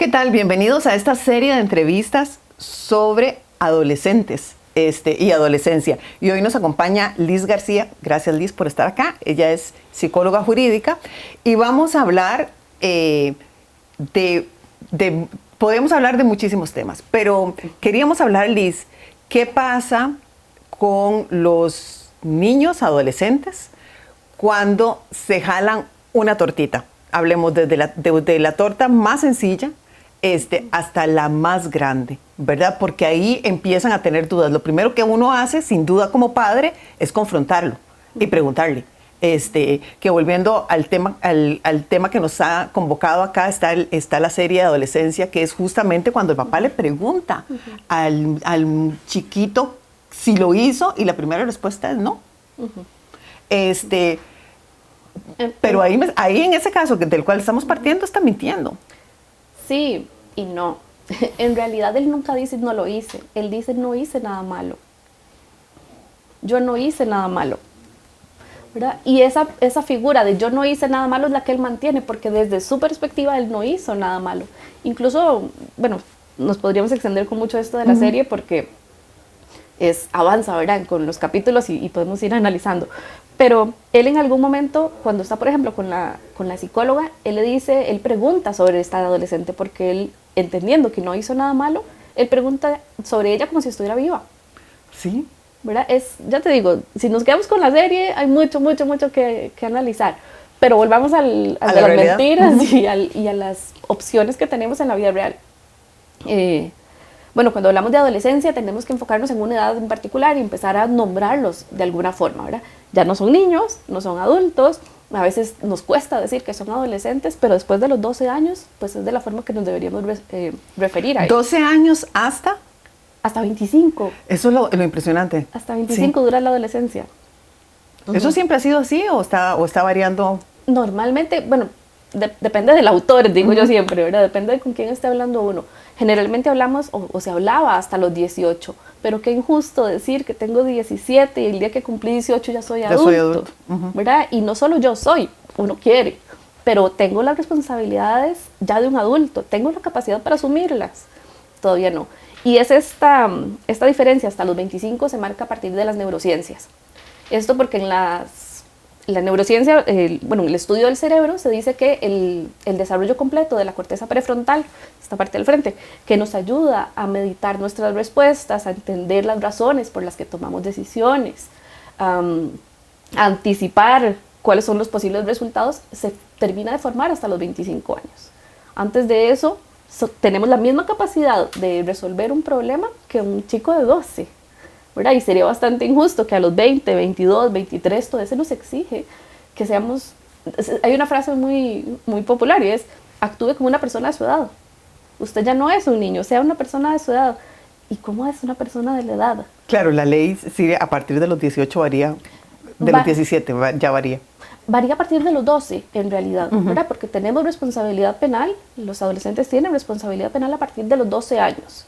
¿Qué tal? Bienvenidos a esta serie de entrevistas sobre adolescentes y adolescencia. Y hoy nos acompaña Liz García. Gracias, Liz, por estar acá. Ella es psicóloga jurídica y vamos a hablar podemos hablar de muchísimos temas, pero queríamos hablar, Liz, ¿qué pasa con los niños adolescentes cuando se jalan una tortita? Hablemos desde la torta más sencilla hasta la más grande, ¿verdad? Porque ahí empiezan a tener dudas. Lo primero que uno hace, sin duda como padre, es confrontarlo y preguntarle. Que volviendo al tema que nos ha convocado acá, está la serie de adolescencia, que es justamente cuando el papá le pregunta al chiquito si lo hizo y la primera respuesta es no. Pero ahí en ese caso del cual estamos partiendo está mintiendo. Sí y no. En realidad él nunca dice no lo hice. Él dice no hice nada malo. Yo no hice nada malo. ¿Verdad? Y esa figura de yo no hice nada malo es la que él mantiene, porque desde su perspectiva él no hizo nada malo. Incluso, bueno, nos podríamos extender con mucho esto de la serie porque avanza, ¿verdad? Con los capítulos y podemos ir analizando. Pero él en algún momento, cuando está, por ejemplo, con la psicóloga, él pregunta sobre esta adolescente, porque él, entendiendo que no hizo nada malo, él pregunta sobre ella como si estuviera viva. Sí. ¿Verdad? Ya te digo, si nos quedamos con la serie, hay mucho que analizar. Pero volvamos a las mentiras y a las opciones que tenemos en la vida real. Bueno, cuando hablamos de adolescencia, tenemos que enfocarnos en una edad en particular y empezar a nombrarlos de alguna forma, ¿verdad? Ya no son niños, no son adultos, a veces nos cuesta decir que son adolescentes, pero después de los 12 años, pues es de la forma que nos deberíamos referir a ellos. 12 años hasta 25. Eso es lo impresionante. Hasta 25 sí. Dura la adolescencia. ¿Eso siempre ha sido así o está variando? Normalmente, bueno, depende del autor, digo yo siempre, ¿verdad? Depende de con quién esté hablando uno. Generalmente hablamos, o se hablaba hasta los 18, pero qué injusto decir que tengo 17 y el día que cumplí 18 ya soy adulto. ¿Verdad? Y no solo yo soy, uno quiere, pero tengo las responsabilidades ya de un adulto, tengo la capacidad para asumirlas, todavía no. Y es esta diferencia hasta los 25 se marca a partir de las neurociencias. Esto porque en la neurociencia, el estudio del cerebro, se dice que el desarrollo completo de la corteza prefrontal, esta parte del frente, que nos ayuda a meditar nuestras respuestas, a entender las razones por las que tomamos decisiones, a anticipar cuáles son los posibles resultados, se termina de formar hasta los 25 años. Antes de eso, tenemos la misma capacidad de resolver un problema que un chico de 12, ¿verdad? Y sería bastante injusto que a los 20, 22, 23, todo eso nos exige que seamos... Hay una frase muy popular y es, actúe como una persona de su edad. Usted ya no es un niño, sea una persona de su edad. ¿Y cómo es una persona de la edad? Claro, la ley sí, a partir de los 18 varía, los 17 ya varía. Varía a partir de los 12, en realidad, ¿verdad? Porque tenemos responsabilidad penal, los adolescentes tienen responsabilidad penal a partir de los 12 años.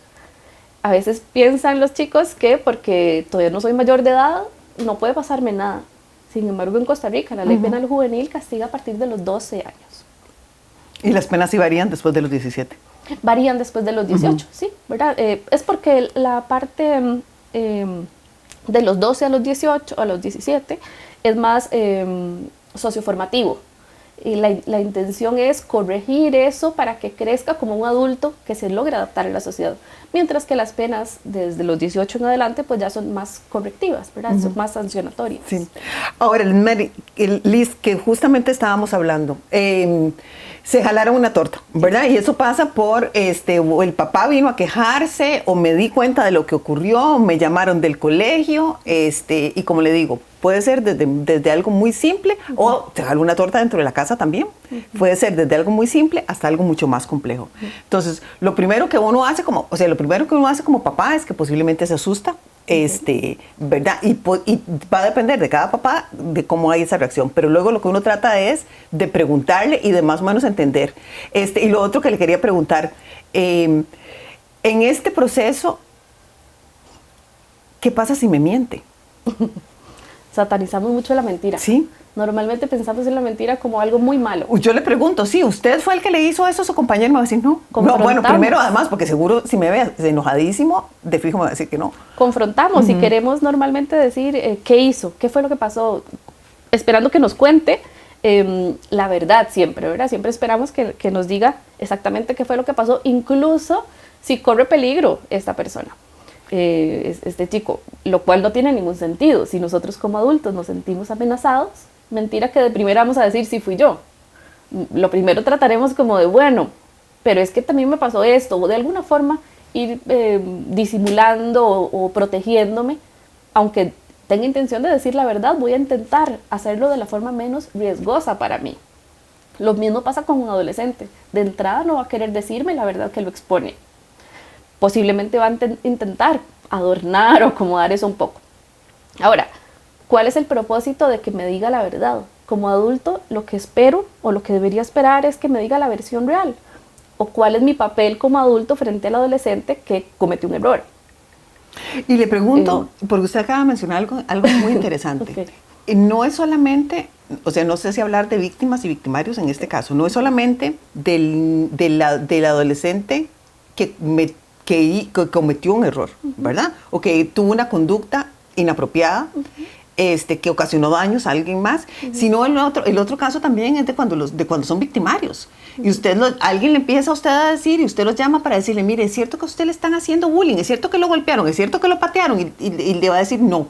A veces piensan los chicos que porque todavía no soy mayor de edad, no puede pasarme nada. Sin embargo, en Costa Rica, la ley penal juvenil castiga a partir de los 12 años. ¿Y las penas sí varían después de los 17? Varían después de los 18, sí, ¿verdad? Es porque la parte de los 12 a los 18, a los 17, es más socioformativo. Y la intención es corregir eso para que crezca como un adulto que se logre adaptar a la sociedad. Mientras que las penas desde los 18 en adelante pues ya son más correctivas, ¿verdad? Son más sancionatorias. Sí. Ahora, Liz, que justamente estábamos hablando, se jalaron una torta, ¿verdad? Y eso pasa por, o el papá vino a quejarse, o me di cuenta de lo que ocurrió, me llamaron del colegio, y como le digo, puede ser desde algo muy simple, o se jaló una torta dentro de la casa también. Puede ser desde algo muy simple hasta algo mucho más complejo. Entonces, lo primero que uno hace como papá es que posiblemente se asusta, ¿verdad? Y va a depender de cada papá de cómo hay esa reacción, pero luego lo que uno trata es de preguntarle y de más o menos entender. Y lo otro que le quería preguntar, en este proceso, ¿qué pasa si me miente? Satanizamos mucho la mentira. Sí. Normalmente pensamos en la mentira como algo muy malo. Yo le pregunto, sí, ¿usted fue el que le hizo eso a su compañero? Me va a decir, no. No, bueno, primero además, porque seguro si me ve enojadísimo, de fijo me va a decir que no. Confrontamos y queremos normalmente decir qué hizo, qué fue lo que pasó, esperando que nos cuente la verdad siempre, ¿verdad? Siempre esperamos que nos diga exactamente qué fue lo que pasó, incluso si corre peligro esta persona, este chico, lo cual no tiene ningún sentido. Si nosotros como adultos nos sentimos amenazados, mentira que de primera vamos a decir sí fui yo. Lo primero trataremos como de bueno, pero es que también me pasó esto, o de alguna forma ir disimulando o protegiéndome, aunque tenga intención de decir la verdad, voy a intentar hacerlo de la forma menos riesgosa para mí. Lo mismo pasa con un adolescente. De entrada no va a querer decirme la verdad que lo expone. Posiblemente va a intentar adornar o acomodar eso un poco. Ahora, ¿cuál es el propósito de que me diga la verdad? Como adulto, lo que espero o lo que debería esperar es que me diga la versión real. O cuál es mi papel como adulto frente al adolescente que cometió un error. Y le pregunto, porque usted acaba de mencionar algo muy interesante. Okay. No es solamente, o sea, no sé si hablar de víctimas y victimarios en este caso, no es solamente del adolescente que cometió un error, ¿verdad? O que tuvo una conducta inapropiada, que ocasionó daños a alguien más, sino el otro caso también es de cuando son victimarios. Y alguien le empieza a usted a decir, y usted los llama para decirle, mire, es cierto que a usted le están haciendo bullying, es cierto que lo golpearon, es cierto que lo patearon, y le va a decir no.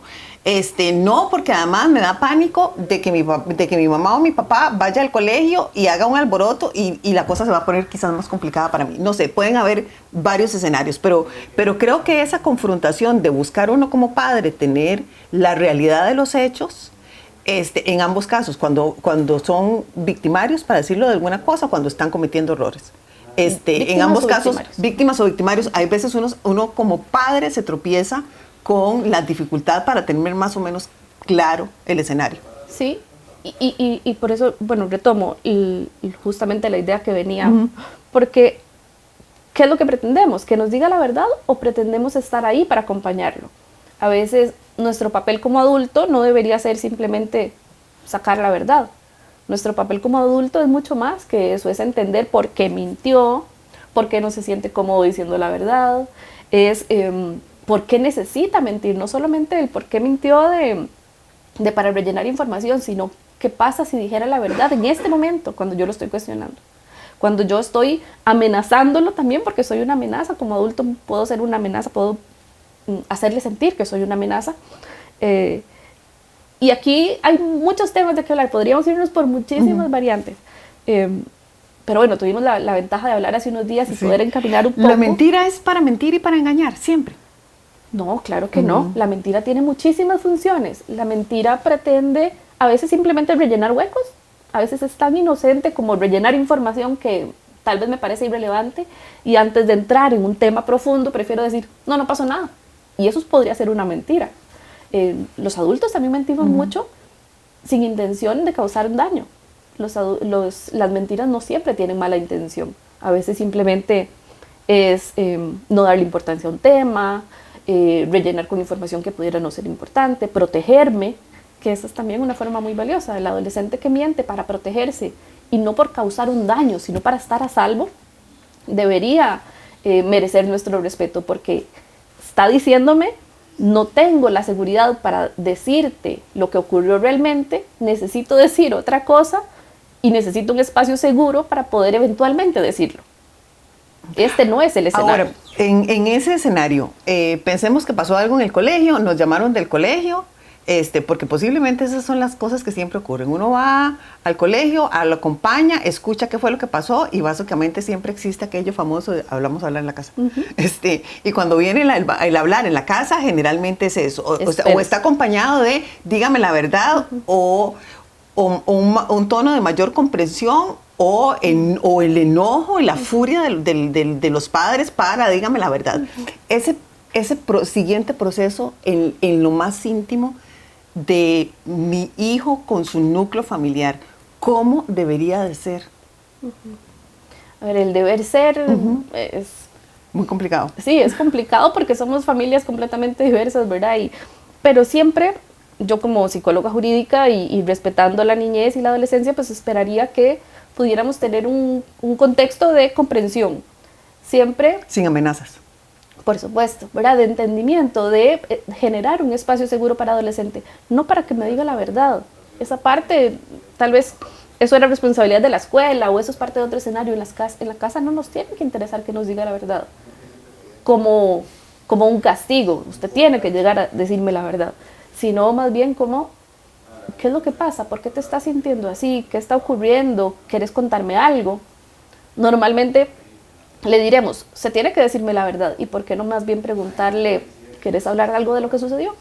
No, porque además me da pánico de que mi mamá o mi papá vaya al colegio y haga un alboroto y la cosa se va a poner quizás más complicada para mí. No sé, pueden haber varios escenarios, pero creo que esa confrontación de buscar uno como padre, tener la realidad de los hechos, en ambos casos, cuando son victimarios, para decirlo de alguna cosa, cuando están cometiendo errores. En ambos casos, víctimas o victimarios, hay veces uno como padre se tropieza con la dificultad para tener más o menos claro el escenario. Sí, y por eso, bueno, retomo justamente la idea que venía, porque ¿qué es lo que pretendemos? ¿Que nos diga la verdad o pretendemos estar ahí para acompañarlo? A veces nuestro papel como adulto no debería ser simplemente sacar la verdad. Nuestro papel como adulto es mucho más que eso, es entender por qué mintió, por qué no se siente cómodo diciendo la verdad, es por qué necesita mentir, no solamente el por qué mintió de para rellenar información, sino qué pasa si dijera la verdad en este momento, cuando yo lo estoy cuestionando. Cuando yo estoy amenazándolo también, porque soy una amenaza, como adulto puedo ser una amenaza, puedo hacerle sentir que soy una amenaza. Y aquí hay muchos temas de que hablar, podríamos irnos por muchísimas variantes. Pero bueno, tuvimos la ventaja de hablar hace unos días y poder encaminar un poco. La mentira es para mentir y para engañar, siempre. No, claro que no. La mentira tiene muchísimas funciones. La mentira pretende a veces simplemente rellenar huecos, a veces es tan inocente como rellenar información que tal vez me parece irrelevante y antes de entrar en un tema profundo prefiero decir, no pasó nada. Y eso podría ser una mentira. Los adultos también mentimos mucho sin intención de causar un daño. Las mentiras no siempre tienen mala intención. A veces simplemente es no darle importancia a un tema, rellenar con información que pudiera no ser importante, protegerme, que esa es también una forma muy valiosa. El adolescente que miente para protegerse y no por causar un daño, sino para estar a salvo, debería merecer nuestro respeto porque está diciéndome, no tengo la seguridad para decirte lo que ocurrió realmente, necesito decir otra cosa y necesito un espacio seguro para poder eventualmente decirlo. Este no es el escenario. Ahora, en ese escenario, pensemos que pasó algo en el colegio, nos llamaron del colegio, porque posiblemente esas son las cosas que siempre ocurren. Uno va al colegio, lo acompaña, escucha qué fue lo que pasó y básicamente siempre existe aquello famoso de hablar en la casa. Y cuando viene el hablar en la casa, generalmente es eso. O está acompañado de dígame la verdad o un tono de mayor comprensión o el enojo y la furia de los padres para dígame la verdad. Ese siguiente proceso en lo más íntimo de mi hijo con su núcleo familiar, ¿cómo debería de ser? A ver, el deber ser es... muy complicado. Sí, es complicado porque somos familias completamente diversas, ¿verdad? Pero siempre yo como psicóloga jurídica y respetando la niñez y la adolescencia, pues esperaría que pudiéramos tener un contexto de comprensión. Siempre... Sin amenazas. Por supuesto, ¿verdad? De entendimiento, de generar un espacio seguro para adolescente, no para que me diga la verdad. Esa parte, tal vez eso era responsabilidad de la escuela o eso es parte de otro escenario. En la casa no nos tiene que interesar que nos diga la verdad. Como un castigo, usted tiene que llegar a decirme la verdad, sino más bien como, ¿qué es lo que pasa? ¿Por qué te estás sintiendo así? ¿Qué está ocurriendo? ¿Quieres contarme algo? Normalmente le diremos, se tiene que decirme la verdad, y por qué no más bien preguntarle, ¿quieres hablar algo de lo que sucedió?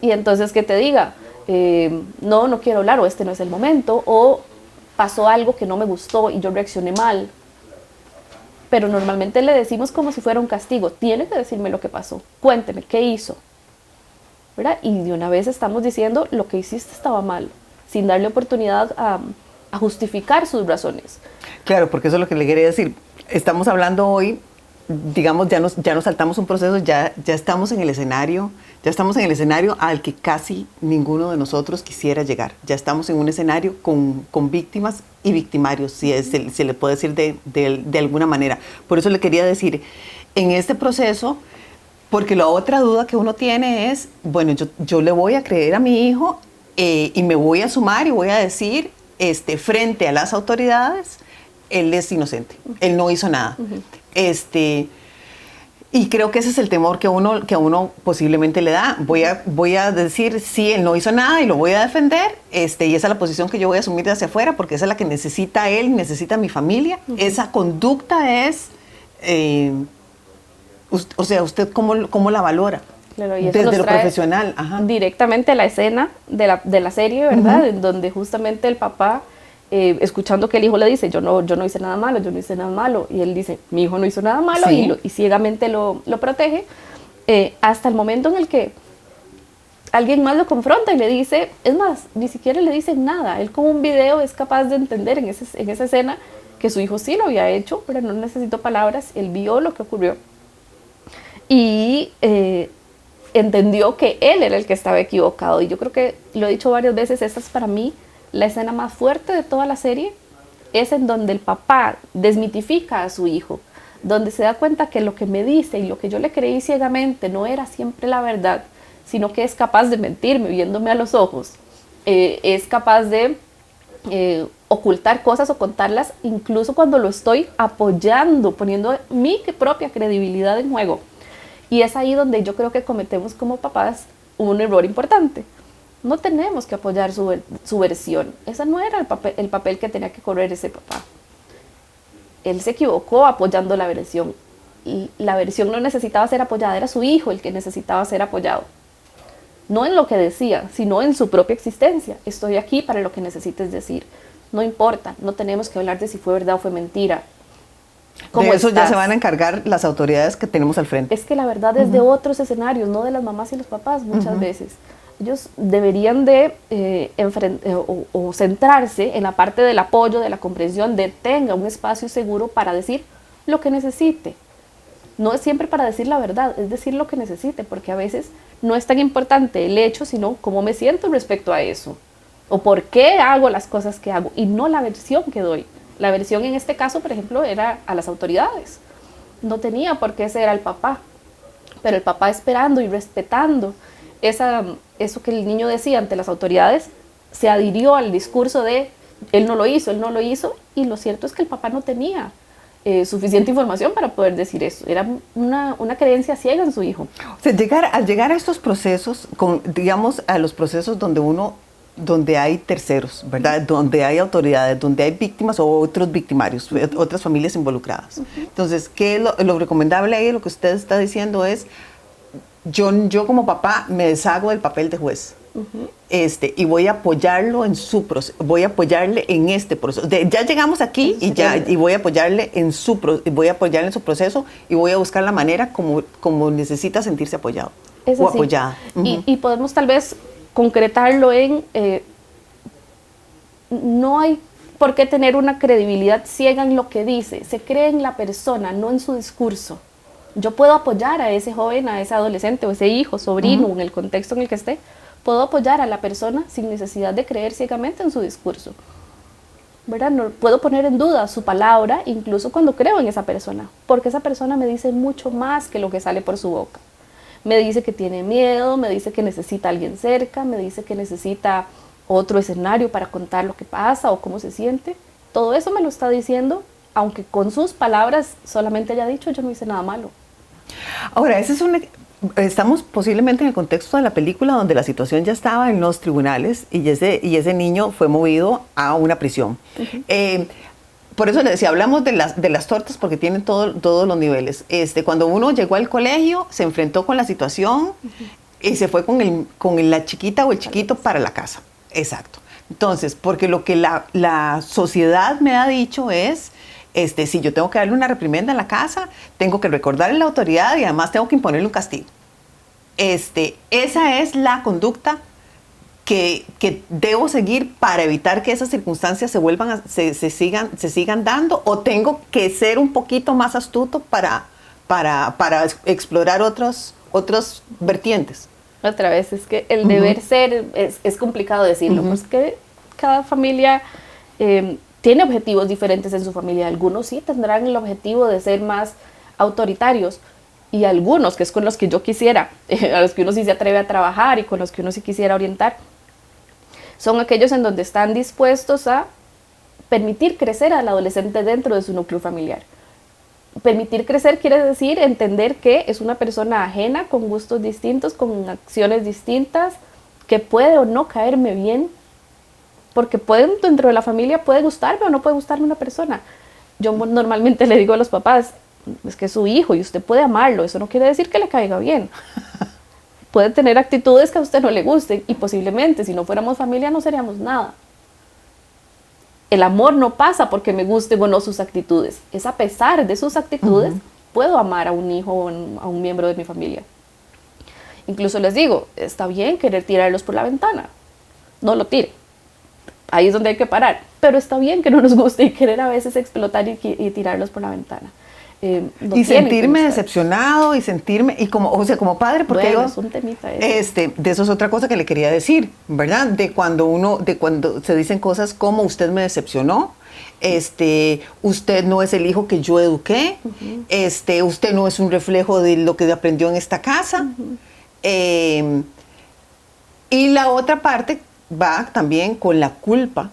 Y entonces que te diga, no quiero hablar, o este no es el momento, o pasó algo que no me gustó y yo reaccioné mal. Pero normalmente le decimos como si fuera un castigo, tiene que decirme lo que pasó, cuénteme, ¿qué hizo? ¿Verdad? Y de una vez estamos diciendo, lo que hiciste estaba mal, sin darle oportunidad a justificar sus razones. Claro, porque eso es lo que le quería decir. Estamos hablando hoy, digamos, ya nos saltamos un proceso, ya estamos en el escenario, al que casi ninguno de nosotros quisiera llegar. Ya estamos en un escenario con víctimas y victimarios, si se le puede decir de alguna manera. Por eso le quería decir, en este proceso, porque la otra duda que uno tiene es, bueno, yo le voy a creer a mi hijo y me voy a sumar y voy a decir, frente a las autoridades, él es inocente, él no hizo nada. Y creo que ese es el temor que a uno posiblemente le da. Voy a decir, sí, él no hizo nada y lo voy a defender, y esa es la posición que yo voy a asumir de hacia afuera, porque esa es la que necesita él, necesita mi familia. Esa conducta es, o sea, ¿usted cómo la valora? Claro, y eso desde nos lo trae profesional. Ajá. Directamente la escena de la serie, ¿verdad? En donde justamente el papá, escuchando que el hijo le dice, yo no hice nada malo, y él dice, mi hijo no hizo nada malo, sí. y ciegamente lo protege, hasta el momento en el que alguien más lo confronta y le dice, es más, ni siquiera le dicen nada, él con un video es capaz de entender en esa escena que su hijo sí lo había hecho, pero no necesitó palabras, él vio lo que ocurrió, y entendió que él era el que estaba equivocado, y yo creo que, lo he dicho varias veces, esta es para mí la escena más fuerte de toda la serie, es en donde el papá desmitifica a su hijo, donde se da cuenta que lo que me dice y lo que yo le creí ciegamente no era siempre la verdad, sino que es capaz de mentirme viéndome a los ojos, es capaz de ocultar cosas o contarlas incluso cuando lo estoy apoyando, poniendo mi propia credibilidad en juego. Y es ahí donde yo creo que cometemos como papás un error importante. No tenemos que apoyar su versión. Ese no era el papel que tenía que correr ese papá. Él se equivocó apoyando la versión. Y la versión no necesitaba ser apoyada, era su hijo el que necesitaba ser apoyado. No en lo que decía, sino en su propia existencia. Estoy aquí para lo que necesites decir. No importa, no tenemos que hablar de si fue verdad o fue mentira. De eso ya se van a encargar las autoridades que tenemos al frente. Es que la verdad es de otros escenarios, no de las mamás y los papás muchas veces. Ellos deberían de o centrarse en la parte del apoyo, de la comprensión, de tenga un espacio seguro para decir lo que necesite. No es siempre para decir la verdad, es decir lo que necesite, porque a veces no es tan importante el hecho, sino cómo me siento respecto a eso, o por qué hago las cosas que hago, y no la versión que doy. La versión en este caso, por ejemplo, era a las autoridades. No tenía por qué ser al papá, pero el papá esperando y respetando eso que el niño decía ante las autoridades, se adhirió al discurso de él no lo hizo, y lo cierto es que el papá no tenía suficiente información para poder decir eso. Era una creencia ciega en su hijo. O sea, al llegar a estos procesos, digamos a los procesos donde hay terceros, ¿verdad? Donde hay autoridades, donde hay víctimas o otros victimarios, otras familias involucradas. Entonces, ¿qué es lo recomendable ahí? Lo que usted está diciendo es, yo como papá me deshago del papel de juez. Y voy a apoyarlo en su proceso, voy a apoyarle en este proceso. Ya llegamos aquí y voy a apoyarle en su proceso y voy a buscar la manera como necesita sentirse apoyado o apoyada. Y podemos tal vez concretarlo en no hay por qué tener una credibilidad ciega en lo que dice, se cree en la persona, no en su discurso. Yo puedo apoyar a ese joven, a ese adolescente o ese hijo, sobrino, en el contexto en el que esté. Puedo apoyar a la persona sin necesidad de creer ciegamente en su discurso, ¿verdad? No puedo poner en duda su palabra, incluso cuando creo en esa persona, porque esa persona me dice mucho más que lo que sale por su boca. Me dice que tiene miedo, me dice que necesita a alguien cerca, me dice que necesita otro escenario para contar lo que pasa o cómo se siente. Todo eso me lo está diciendo, aunque con sus palabras solamente haya dicho: yo no hice nada malo. Ahora, estamos posiblemente en el contexto de la película donde la situación ya estaba en los tribunales y ese niño fue movido a una prisión. Por eso le decía, hablamos de las tortas porque tienen todos los niveles. Cuando uno llegó al colegio, se enfrentó con la situación y se fue con la chiquita o el chiquito para la casa. Exacto. Entonces, porque lo que la sociedad me ha dicho es, si yo tengo que darle una reprimenda en la casa, tengo que recordarle a la autoridad y además tengo que imponerle un castigo. Esa es la conducta que debo seguir para evitar que esas circunstancias se sigan dando, o tengo que ser un poquito más astuto para explorar otros vertientes. Otra vez, es que el deber ser es complicado decirlo, porque cada familia tiene objetivos diferentes en su familia. Algunos sí tendrán el objetivo de ser más autoritarios, y algunos, que es con los que yo quisiera, a los que uno sí se atreve a trabajar y con los que uno sí quisiera orientar, son aquellos en donde están dispuestos a permitir crecer al adolescente dentro de su núcleo familiar. Permitir crecer quiere decir entender que es una persona ajena, con gustos distintos, con acciones distintas, que puede o no caerme bien, porque dentro de la familia puede gustarme o no puede gustarme una persona. Yo normalmente le digo a los papás, es que es su hijo y usted puede amarlo, eso no quiere decir que le caiga bien. Puede tener actitudes que a usted no le gusten, y posiblemente si no fuéramos familia no seríamos nada. El amor no pasa porque me gusten o no sus actitudes, es a pesar de sus actitudes puedo amar a un hijo o a un miembro de mi familia. Incluso les digo, está bien querer tirarlos por la ventana, no lo tire, ahí es donde hay que parar, pero está bien que no nos guste y querer a veces explotar y tirarlos por la ventana. Y sentirme decepcionado y como padre, porque bueno, es un temita eso. De eso es otra cosa que le quería decir, ¿verdad? De cuando se dicen cosas como: usted me decepcionó, usted no es el hijo que yo eduqué, usted no es un reflejo de lo que aprendió en esta casa. Y la otra parte va también con la culpa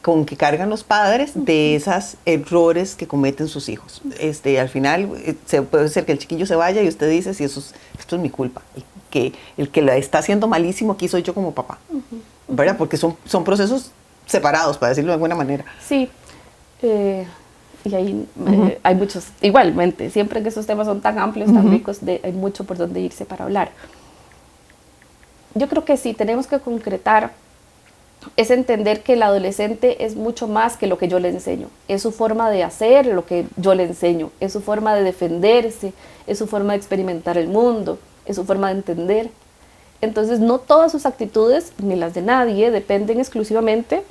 con que cargan los padres de esos errores que cometen sus hijos. Al final puede ser que el chiquillo se vaya y usted dice: sí, esto es mi culpa. El que la está haciendo malísimo aquí soy yo como papá. ¿Verdad? Porque son procesos separados, para decirlo de alguna manera. Sí. Y ahí hay muchos, igualmente, siempre que esos temas son tan amplios, tan ricos, hay mucho por donde irse para hablar. Yo creo que sí, tenemos que concretar, es entender que el adolescente es mucho más que lo que yo le enseño. Es su forma de hacer lo que yo le enseño, es su forma de defenderse, es su forma de experimentar el mundo, es su forma de entender. Entonces, no todas sus actitudes, ni las de nadie, dependen exclusivamente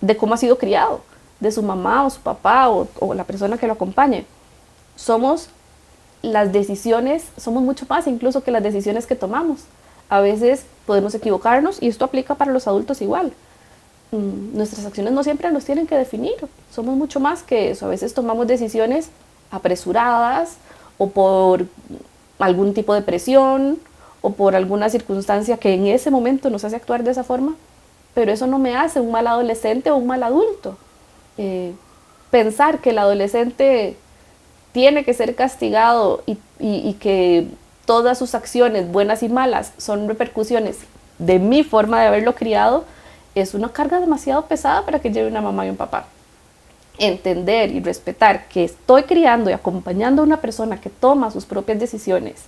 de cómo ha sido criado, de su mamá o su papá o la persona que lo acompañe. Somos mucho más incluso que las decisiones que tomamos. A veces podemos equivocarnos, y esto aplica para los adultos igual. Nuestras acciones no siempre nos tienen que definir, somos mucho más que eso. A veces tomamos decisiones apresuradas, o por algún tipo de presión, o por alguna circunstancia que en ese momento nos hace actuar de esa forma, pero eso no me hace un mal adolescente o un mal adulto. Pensar que el adolescente tiene que ser castigado y que todas sus acciones, buenas y malas, son repercusiones de mi forma de haberlo criado, es una carga demasiado pesada para que lleve una mamá y un papá. Entender y respetar que estoy criando y acompañando a una persona que toma sus propias decisiones,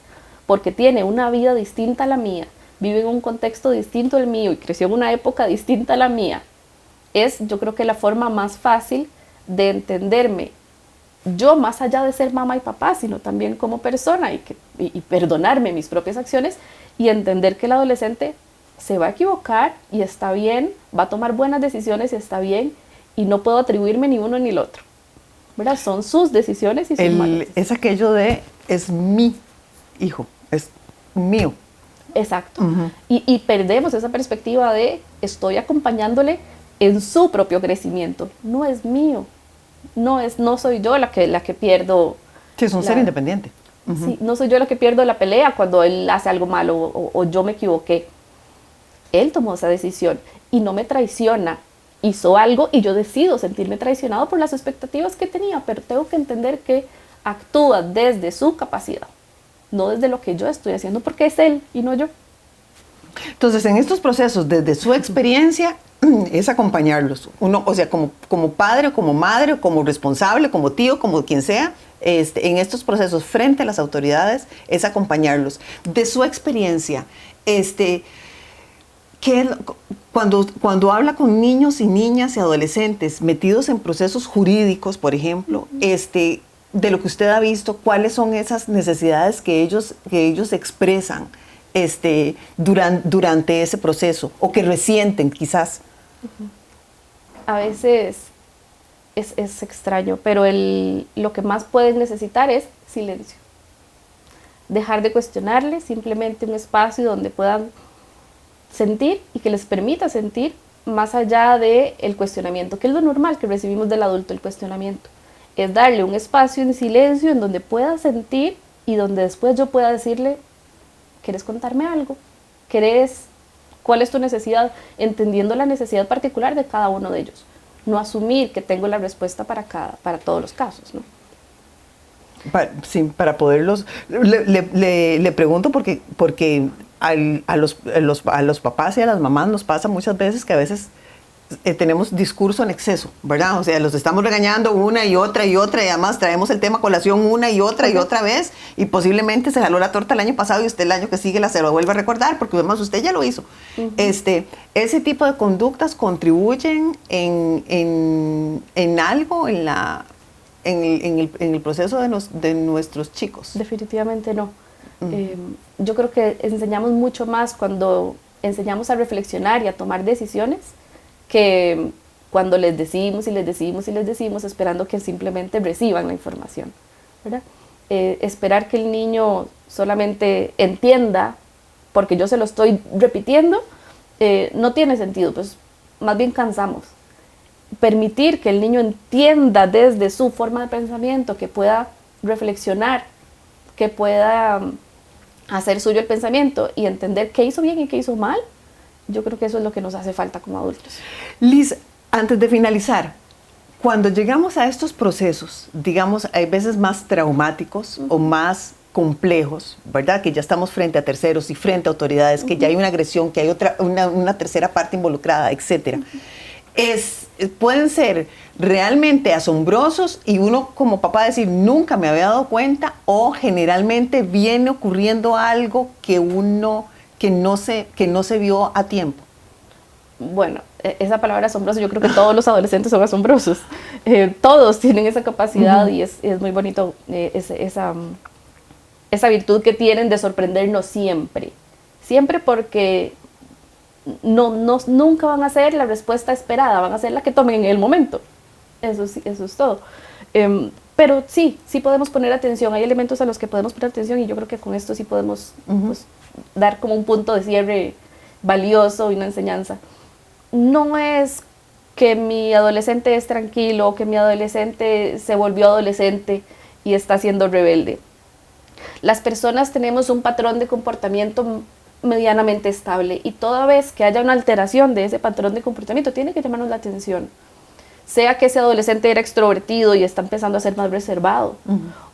porque tiene una vida distinta a la mía, vive en un contexto distinto al mío y creció en una época distinta a la mía, es, yo creo que, la forma más fácil de entenderme yo, más allá de ser mamá y papá, sino también como persona, y perdonarme mis propias acciones, y entender que el adolescente se va a equivocar y está bien, va a tomar buenas decisiones y está bien, y no puedo atribuirme ni uno ni el otro, ¿verdad? Son sus decisiones y sus malas. Es aquello de es mi hijo, es mío. Exacto. Y perdemos esa perspectiva de estoy acompañándole en su propio crecimiento. No es mío. No soy yo la que pierdo. Sí, es un ser independiente. Sí, no soy yo la que pierdo la pelea cuando él hace algo malo o yo me equivoqué. Él tomó esa decisión y no me traiciona. Hizo algo y yo decido sentirme traicionado por las expectativas que tenía, pero tengo que entender que actúa desde su capacidad, no desde lo que yo estoy haciendo, porque es él y no yo. Entonces, en estos procesos, desde su experiencia, es acompañarlos. Uno, o sea, como padre, como madre, como responsable, como tío, como quien sea, en estos procesos frente a las autoridades, es acompañarlos. De su experiencia, cuando habla con niños y niñas y adolescentes metidos en procesos jurídicos, por ejemplo, de lo que usted ha visto, ¿cuáles son esas necesidades que ellos expresan durante ese proceso o que resienten quizás? A veces es extraño, pero lo que más pueden necesitar es silencio. Dejar de cuestionarles, simplemente un espacio donde puedan sentir y que les permita sentir más allá del cuestionamiento, que es lo normal que recibimos del adulto, el cuestionamiento. Es darle un espacio en silencio en donde pueda sentir y donde después yo pueda decirle, ¿quieres contarme algo? ¿Cuál es tu necesidad? Entendiendo la necesidad particular de cada uno de ellos. No asumir que tengo la respuesta para todos los casos, ¿no? Para poderlos... Le pregunto porque a los papás y a las mamás nos pasa muchas veces que a veces tenemos discurso en exceso, ¿verdad? O sea, los estamos regañando una y otra y además traemos el tema a colación una y otra y otra vez y posiblemente se jaló la torta el año pasado y usted el año que sigue se lo vuelve a recordar porque además usted ya lo hizo. Ese tipo de conductas contribuyen en algo en el proceso de nuestros chicos. Definitivamente no. Yo creo que enseñamos mucho más cuando enseñamos a reflexionar y a tomar decisiones que cuando les decimos y les decimos y les decimos esperando que simplemente reciban la información, ¿verdad? Esperar que el niño solamente entienda porque yo se lo estoy repitiendo no tiene sentido, pues más bien cansamos. Permitir que el niño entienda desde su forma de pensamiento, que pueda reflexionar, que pueda hacer suyo el pensamiento y entender qué hizo bien y qué hizo mal, yo creo que eso es lo que nos hace falta como adultos. Liz, antes de finalizar, cuando llegamos a estos procesos, digamos, hay veces más traumáticos o más complejos, ¿verdad? Que ya estamos frente a terceros y frente a autoridades, que ya hay una agresión, que hay una tercera parte involucrada, etcétera. Pueden ser realmente asombrosos y uno como papá decir, nunca me había dado cuenta, o generalmente viene ocurriendo algo que no se vio a tiempo. Bueno, esa palabra asombroso, yo creo que todos los adolescentes son asombrosos. Todos tienen esa capacidad y es muy bonito esa virtud que tienen de sorprendernos siempre. Siempre porque nunca van a ser la respuesta esperada, van a ser la que tomen en el momento. Eso es todo. Pero sí podemos poner atención, hay elementos a los que podemos poner atención y yo creo que con esto sí podemos pues, dar como un punto de cierre valioso y una enseñanza. No es que mi adolescente es tranquilo, que mi adolescente se volvió adolescente y está siendo rebelde. Las personas tenemos un patrón de comportamiento medianamente estable y toda vez que haya una alteración de ese patrón de comportamiento tiene que llamarnos la atención. Sea que ese adolescente era extrovertido y está empezando a ser más reservado,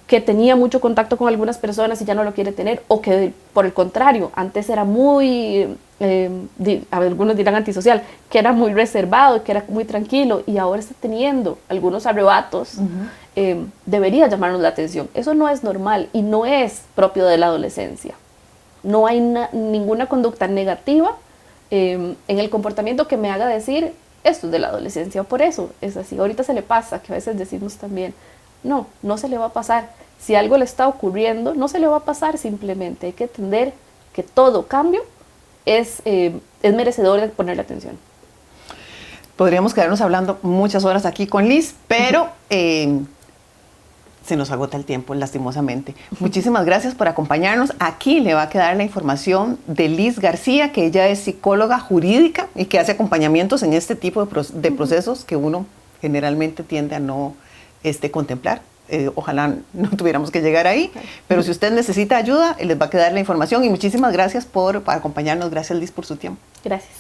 que tenía mucho contacto con algunas personas y ya no lo quiere tener, o que por el contrario, antes era muy, algunos dirán antisocial, que era muy reservado, que era muy tranquilo y ahora está teniendo algunos arrebatos, debería llamarnos la atención. Eso no es normal y no es propio de la adolescencia. No hay ninguna conducta negativa en el comportamiento que me haga decir esto es de la adolescencia o por eso es así. Ahorita se le pasa, que a veces decimos también, no se le va a pasar. Si algo le está ocurriendo, no se le va a pasar simplemente. Hay que entender que todo cambio es merecedor de ponerle atención. Podríamos quedarnos hablando muchas horas aquí con Liz, pero se nos agota el tiempo, lastimosamente. Muchísimas gracias por acompañarnos. Aquí le va a quedar la información de Liz García, que ella es psicóloga jurídica y que hace acompañamientos en este tipo de procesos que uno generalmente tiende a no contemplar. Ojalá no tuviéramos que llegar ahí, pero si usted necesita ayuda, les va a quedar la información. Y muchísimas gracias por acompañarnos. Gracias, Liz, por su tiempo. Gracias.